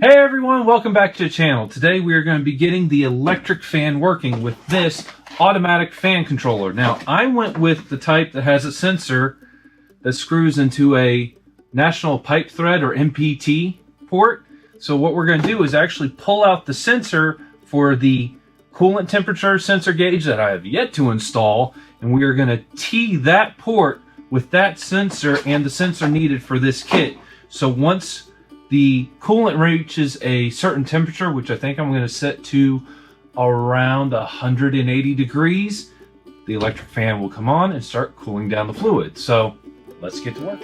Hey everyone, welcome back to the channel. Today we are going to be getting the electric fan working with this automatic fan controller. Now I went with the type that has a sensor that screws into a national pipe thread or MPT port. So what we're going to do is actually pull out the sensor for the coolant temperature sensor gauge that I have yet to install, and we are going to tee that port with that sensor and the sensor needed for this kit. So once the coolant reaches a certain temperature, which I think I'm going to set to around 180 degrees, the electric fan will come on and start cooling down the fluid. So let's get to work.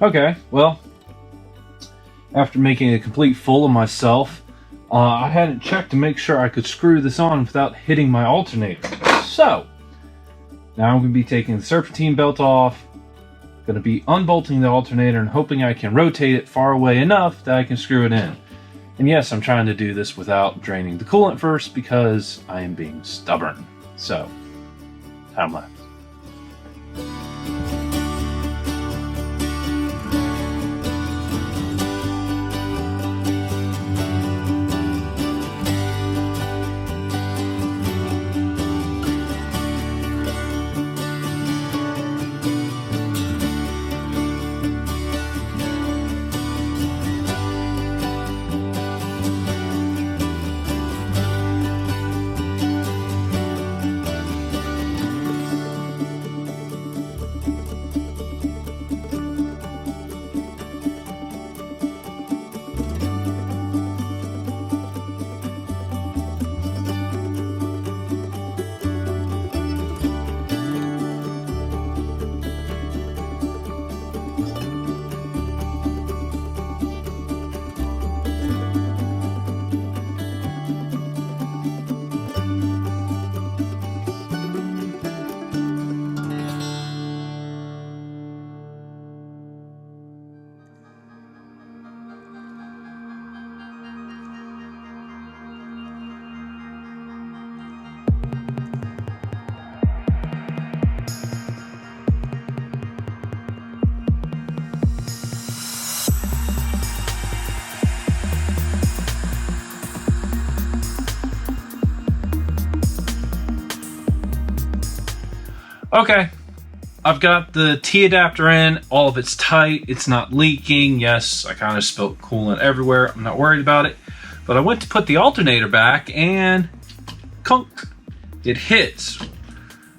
Okay, well, after making a complete fool of myself, I hadn't checked to make sure I could screw this on without hitting my alternator. So, now I'm going to be taking the serpentine belt off, going to be unbolting the alternator and hoping I can rotate it far away enough that I can screw it in. And yes, I'm trying to do this without draining the coolant first because I am being stubborn. So, time lapse. Okay, I've got the T adapter in, all of it's tight, it's not leaking. Yes, I kind of spilled coolant everywhere, I'm not worried about it. But I went to put the alternator back and clunk, it hits.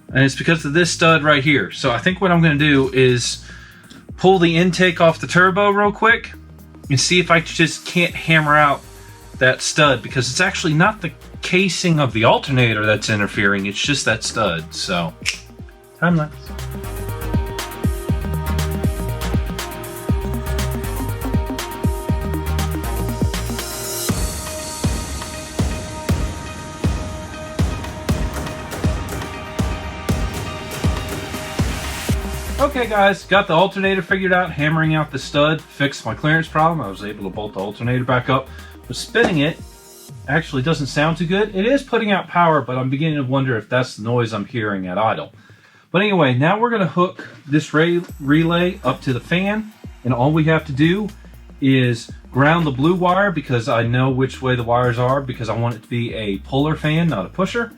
And it's because of this stud right here. So I think what I'm gonna do is pull the intake off the turbo real quick and see if I just can't hammer out that stud, because it's actually not the casing of the alternator that's interfering, it's just that stud. So time lapse. Okay guys, got the alternator figured out, hammering out the stud, fixed my clearance problem. I was able to bolt the alternator back up, but spinning it actually doesn't sound too good. It is putting out power, but I'm beginning to wonder if that's the noise I'm hearing at idle. But anyway, now we're going to hook this relay up to the fan, and all we have to do is ground the blue wire, because I know which way the wires are, because I want it to be a puller fan, not a pusher.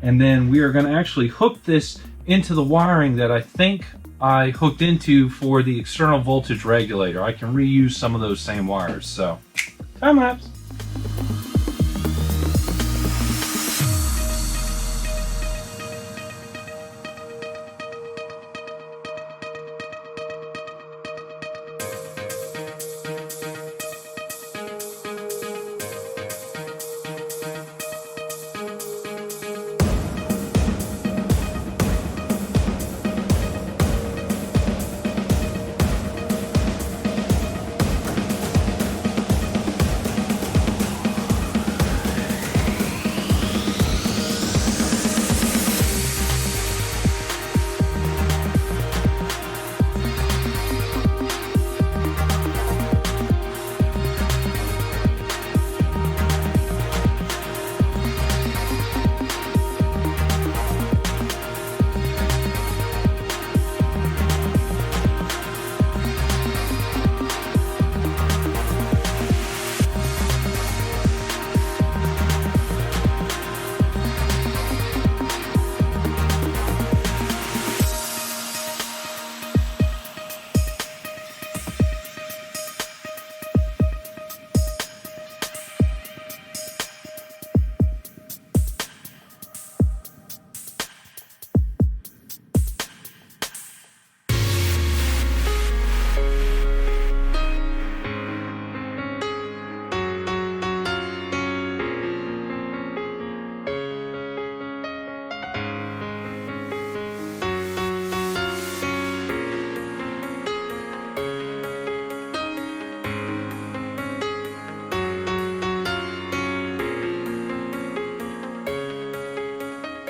And then we are going to actually hook this into the wiring that I think I hooked into for the external voltage regulator. I can reuse some of those same wires. So, time lapse.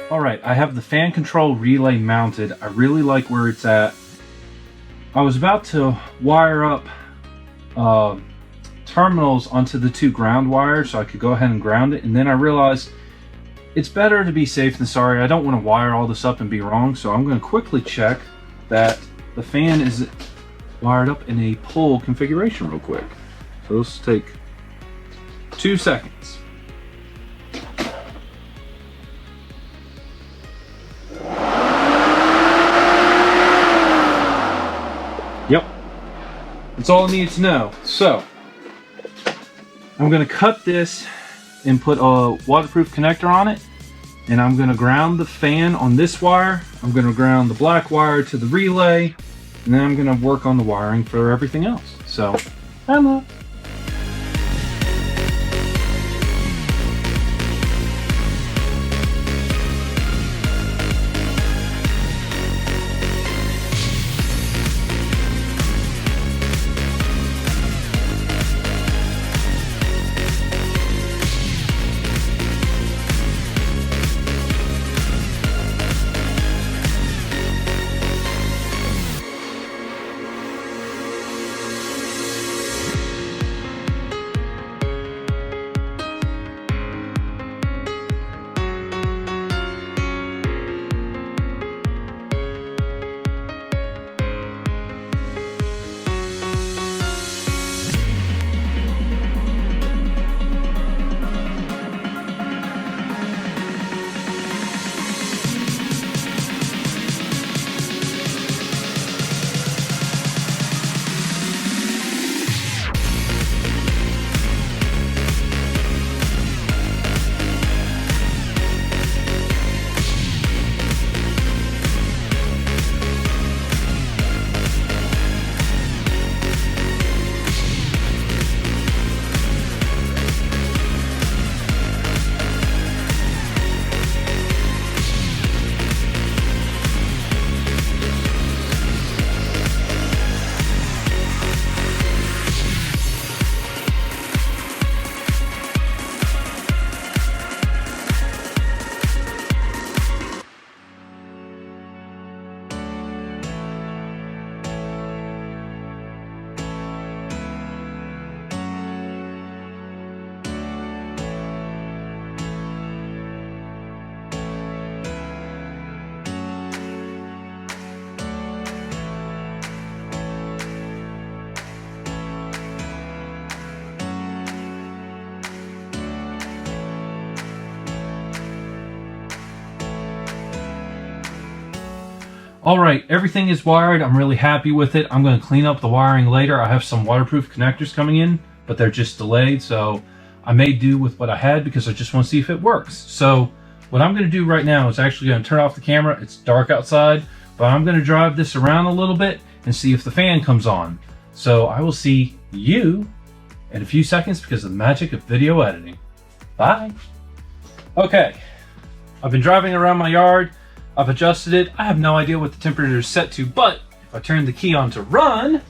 All right, I have the fan control relay mounted. I really like where it's at. I was about to wire up terminals onto the 2 ground wires so I could go ahead and ground it, and then I realized it's better to be safe than sorry. I don't want to wire all this up and be wrong, so I'm going to quickly check that the fan is wired up in a pull configuration real quick. So this will take 2 seconds. Yep, that's all I need to know. So I'm going to cut this and put a waterproof connector on it, and I'm going to ground the fan on this wire. I'm going to ground the black wire to the relay, and then I'm going to work on the wiring for everything else. So, I don't know. All right, everything is wired. I'm really happy with it. I'm going to clean up the wiring later. I have some waterproof connectors coming in, but they're just delayed. So I may do with what I had because I just want to see if it works. So what I'm going to do right now is actually going to turn off the camera. It's dark outside, but I'm going to drive this around a little bit and see if the fan comes on. So I will see you in a few seconds because of the magic of video editing. Bye. Okay, I've been driving around my yard. I've adjusted it. I have no idea what the temperature is set to, but if I turn the key on to run,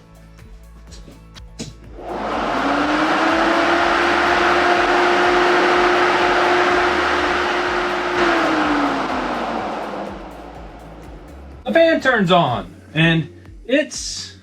the fan turns on, and it's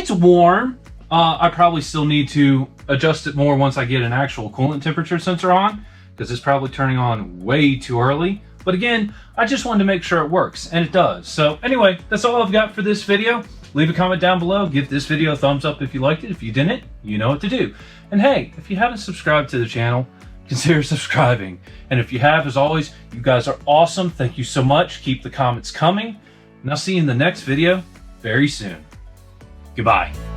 warm. I probably still need to adjust it more once I get an actual coolant temperature sensor on, because it's probably turning on way too early. But again, I just wanted to make sure it works, and it does. So anyway, that's all I've got for this video. Leave a comment down below. Give this video a thumbs up if you liked it. If you didn't, you know what to do. And hey, if you haven't subscribed to the channel, consider subscribing. And if you have, as always, you guys are awesome. Thank you so much. Keep the comments coming. And I'll see you in the next video very soon. Goodbye.